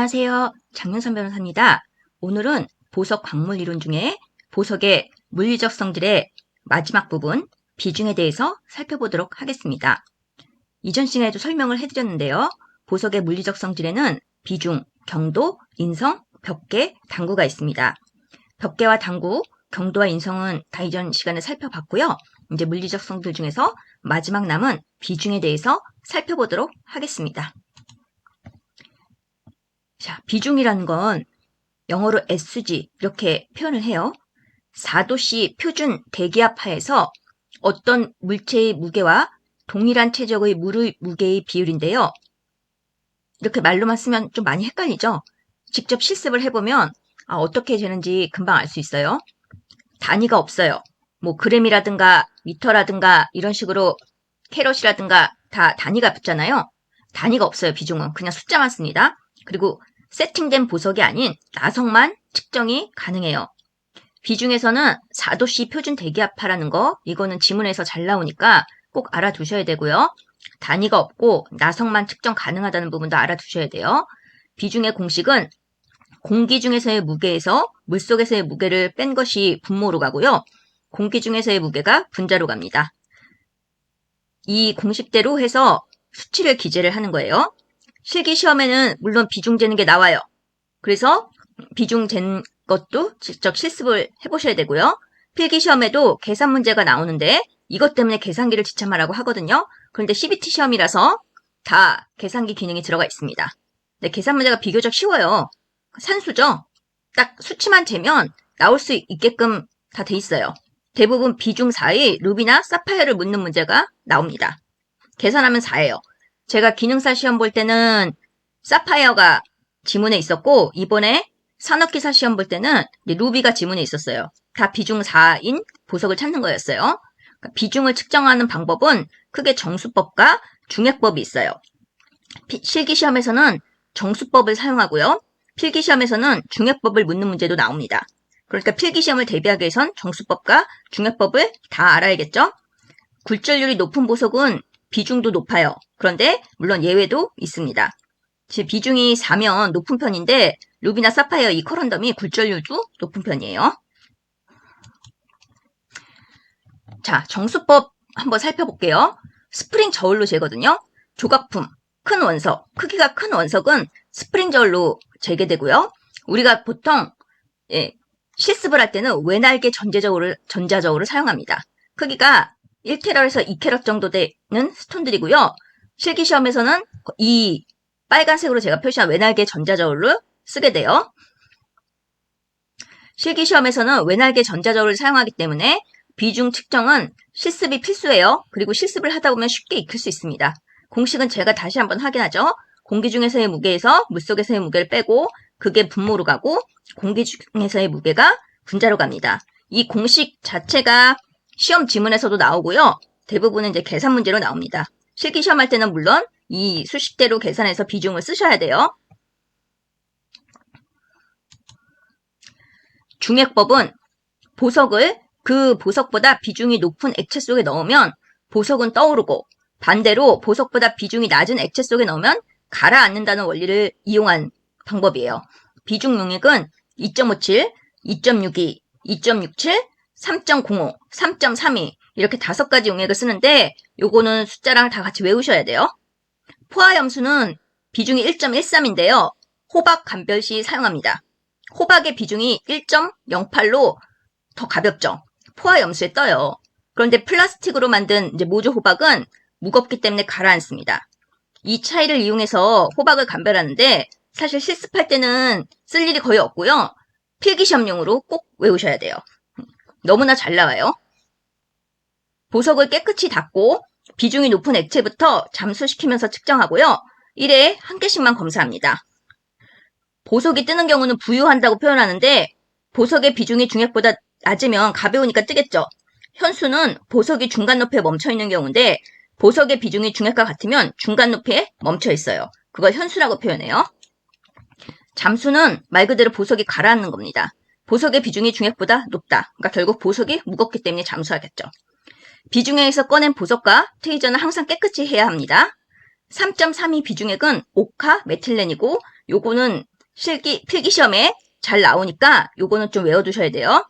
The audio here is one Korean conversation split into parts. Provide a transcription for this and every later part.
안녕하세요. 장윤선 변호사입니다. 오늘은 보석 광물 이론 중에 보석의 물리적 성질의 마지막 부분, 비중에 대해서 살펴보도록 하겠습니다. 이전 시간에도 설명을 해드렸는데요. 보석의 물리적 성질에는 비중, 경도, 인성, 벽계, 당구가 있습니다. 벽계와 당구, 경도와 인성은 다 이전 시간에 살펴봤고요. 이제 물리적 성질 중에서 마지막 남은 비중에 대해서 살펴보도록 하겠습니다. 자, 비중이라는 건 영어로 SG 이렇게 표현을 해요. 4도씨 표준 대기압하에서 어떤 물체의 무게와 동일한 체적의 물의 무게의 비율인데요. 이렇게 말로만 쓰면 좀 많이 헷갈리죠? 직접 실습을 해보면 어떻게 되는지 금방 알 수 있어요. 단위가 없어요. 뭐 그램이라든가 미터라든가 이런 식으로 캐럿이라든가 다 단위가 붙잖아요. 단위가 없어요. 비중은 그냥 숫자만 씁니다. 그리고 세팅된 보석이 아닌 나성만 측정이 가능해요. 비중에서는 4도씨 표준 대기압하라는 거, 이거는 지문에서 잘 나오니까 꼭 알아두셔야 되고요. 단위가 없고 나성만 측정 가능하다는 부분도 알아두셔야 돼요. 비중의 공식은 공기 중에서의 무게에서 물속에서의 무게를 뺀 것이 분모로 가고요. 공기 중에서의 무게가 분자로 갑니다. 이 공식대로 해서 수치를 기재를 하는 거예요. 실기시험에는 물론 비중 재는 게 나와요. 그래서 비중 잰 것도 직접 실습을 해보셔야 되고요. 필기시험에도 계산 문제가 나오는데 이것 때문에 계산기를 지참하라고 하거든요. 그런데 CBT 시험이라서 다 계산기 기능이 들어가 있습니다. 근데 계산 문제가 비교적 쉬워요. 산수죠. 딱 수치만 재면 나올 수 있게끔 다 돼 있어요. 대부분 비중 4의 루비나 사파이어를 묻는 문제가 나옵니다. 계산하면 4예요. 제가 기능사 시험 볼 때는 사파이어가 지문에 있었고 이번에 산업기사 시험 볼 때는 루비가 지문에 있었어요. 다 비중 4인 보석을 찾는 거였어요. 그러니까 비중을 측정하는 방법은 크게 정수법과 중액법이 있어요. 실기시험에서는 정수법을 사용하고요. 필기시험에서는 중액법을 묻는 문제도 나옵니다. 그러니까 필기시험을 대비하기 위해선 정수법과 중액법을 다 알아야겠죠? 굴절률이 높은 보석은 비중도 높아요. 그런데 물론 예외도 있습니다. 비중이 4면 높은 편인데 루비나 사파이어 이 코런덤이 굴절률도 높은 편이에요. 자, 정수법 한번 살펴볼게요. 스프링 저울로 재거든요. 조각품, 큰 원석, 크기가 큰 원석은 스프링 저울로 재게 되고요. 우리가 보통 실습을 할 때는 외날개 전자저울을 사용합니다. 크기가 1캐럿에서 2캐럿 정도 되는 스톤들이고요. 실기시험에서는 이 빨간색으로 제가 표시한 외날개 전자저울을 쓰게 돼요. 실기시험에서는 외날개 전자저울을 사용하기 때문에 비중 측정은 실습이 필수예요. 그리고 실습을 하다 보면 쉽게 익힐 수 있습니다. 공식은 제가 다시 한번 확인하죠. 공기 중에서의 무게에서 물속에서의 무게를 빼고 그게 분모로 가고 공기 중에서의 무게가 분자로 갑니다. 이 공식 자체가 시험 지문에서도 나오고요. 대부분은 이제 계산 문제로 나옵니다. 실기시험 할 때는 물론 이 수식대로 계산해서 비중을 쓰셔야 돼요. 중액법은 보석을 그 보석보다 비중이 높은 액체 속에 넣으면 보석은 떠오르고 반대로 보석보다 비중이 낮은 액체 속에 넣으면 가라앉는다는 원리를 이용한 방법이에요. 비중 용액은 2.57, 2.62, 2.67, 3.05, 3.32 이렇게 5가지 용액을 쓰는데 요거는 숫자랑 다 같이 외우셔야 돼요. 포화염수는 비중이 1.13인데요. 호박 감별 시 사용합니다. 호박의 비중이 1.08로 더 가볍죠. 포화염수에 떠요. 그런데 플라스틱으로 만든 모조 호박은 무겁기 때문에 가라앉습니다. 이 차이를 이용해서 호박을 감별하는데 사실 실습할 때는 쓸 일이 거의 없고요. 필기시험용으로 꼭 외우셔야 돼요. 너무나 잘 나와요. 보석을 깨끗이 닦고 비중이 높은 액체부터 잠수시키면서 측정하고요. 1회에 1개씩만 검사합니다. 보석이 뜨는 경우는 부유한다고 표현하는데 보석의 비중이 중액보다 낮으면 가벼우니까 뜨겠죠. 현수는 보석이 중간 높이에 멈춰있는 경우인데 보석의 비중이 중액과 같으면 중간 높이에 멈춰 있어요. 그걸 현수라고 표현해요. 잠수는 말 그대로 보석이 가라앉는 겁니다. 보석의 비중이 중액보다 높다. 그러니까 결국 보석이 무겁기 때문에 잠수하겠죠. 비중액에서 꺼낸 보석과 트위저는 항상 깨끗이 해야 합니다. 3.32 비중액은 옥화 메틸렌이고 요거는 필기시험에 잘 나오니까 요거는 좀 외워두셔야 돼요.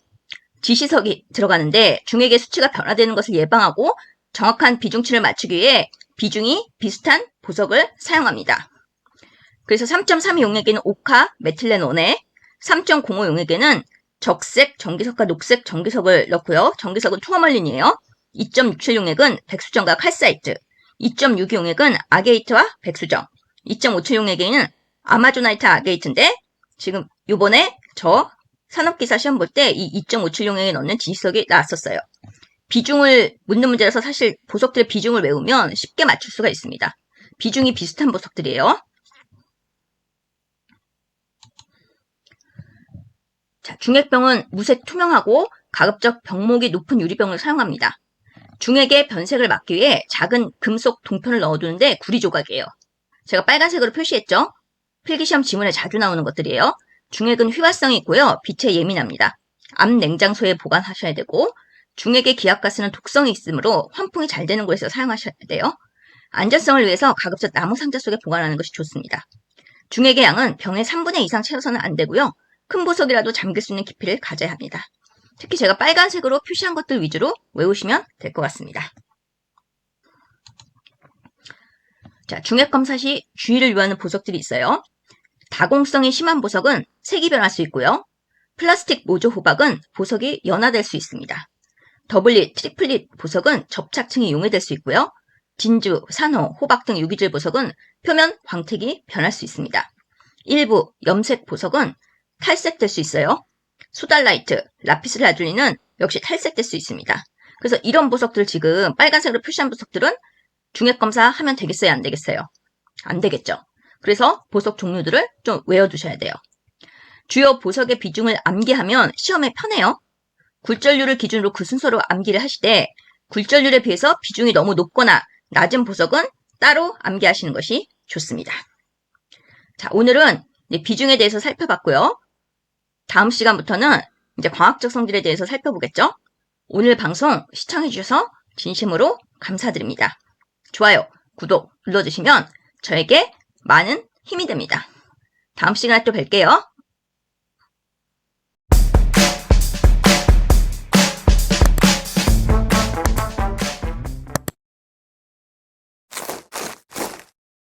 지시석이 들어가는데 중액의 수치가 변화되는 것을 예방하고 정확한 비중치를 맞추기 위해 비중이 비슷한 보석을 사용합니다. 그래서 3.3 용액에는 오카 메틸렌온에 3.05 용액에는 적색 전기석과 녹색 전기석을 넣고요. 전기석은 투어멀린이에요. 2.67 용액은 백수정과 칼사이트, 2.62 용액은 아게이트와 백수정, 2.57 용액에는 아마조나이트 아게이트인데 지금 요번에 저 산업기사 시험 볼 때 이 2.57 용액에 넣는 지시석이 나왔었어요. 비중을 묻는 문제라서 사실 보석들의 비중을 외우면 쉽게 맞출 수가 있습니다. 비중이 비슷한 보석들이에요. 자, 중액병은 무색 투명하고 가급적 병목이 높은 유리병을 사용합니다. 중액의 변색을 막기 위해 작은 금속 동편을 넣어두는데 구리 조각이에요. 제가 빨간색으로 표시했죠? 필기시험 지문에 자주 나오는 것들이에요. 중액은 휘발성이 있고요. 빛에 예민합니다. 암 냉장소에 보관하셔야 되고 중액의 기압가스는 독성이 있으므로 환풍이 잘 되는 곳에서 사용하셔야 돼요. 안전성을 위해서 가급적 나무 상자 속에 보관하는 것이 좋습니다. 중액의 양은 병의 3분의 2 이상 채워서는 안 되고요. 큰 보석이라도 잠길 수 있는 깊이를 가져야 합니다. 특히 제가 빨간색으로 표시한 것들 위주로 외우시면 될 것 같습니다. 자, 중액 검사 시 주의를 요하는 보석들이 있어요. 다공성이 심한 보석은 색이 변할 수 있고요. 플라스틱 모조 호박은 보석이 연화될 수 있습니다. 더블릿, 트리플릿 보석은 접착층이 용해될 수 있고요. 진주, 산호, 호박 등 유기질 보석은 표면 광택이 변할 수 있습니다. 일부 염색 보석은 탈색될 수 있어요. 소달라이트, 라피스라줄리는 역시 탈색될 수 있습니다. 그래서 이런 보석들 지금 빨간색으로 표시한 보석들은 중액 검사하면 되겠어요? 안 되겠어요? 안 되겠죠. 그래서 보석 종류들을 좀 외워두셔야 돼요. 주요 보석의 비중을 암기하면 시험에 편해요. 굴절률을 기준으로 그 순서로 암기를 하시되 굴절률에 비해서 비중이 너무 높거나 낮은 보석은 따로 암기하시는 것이 좋습니다. 자, 오늘은 비중에 대해서 살펴봤고요. 다음 시간부터는 이제 광학적 성질에 대해서 살펴보겠죠? 오늘 방송 시청해주셔서 진심으로 감사드립니다. 좋아요, 구독 눌러주시면 저에게 많은 힘이 됩니다. 다음 시간에 또 뵐게요.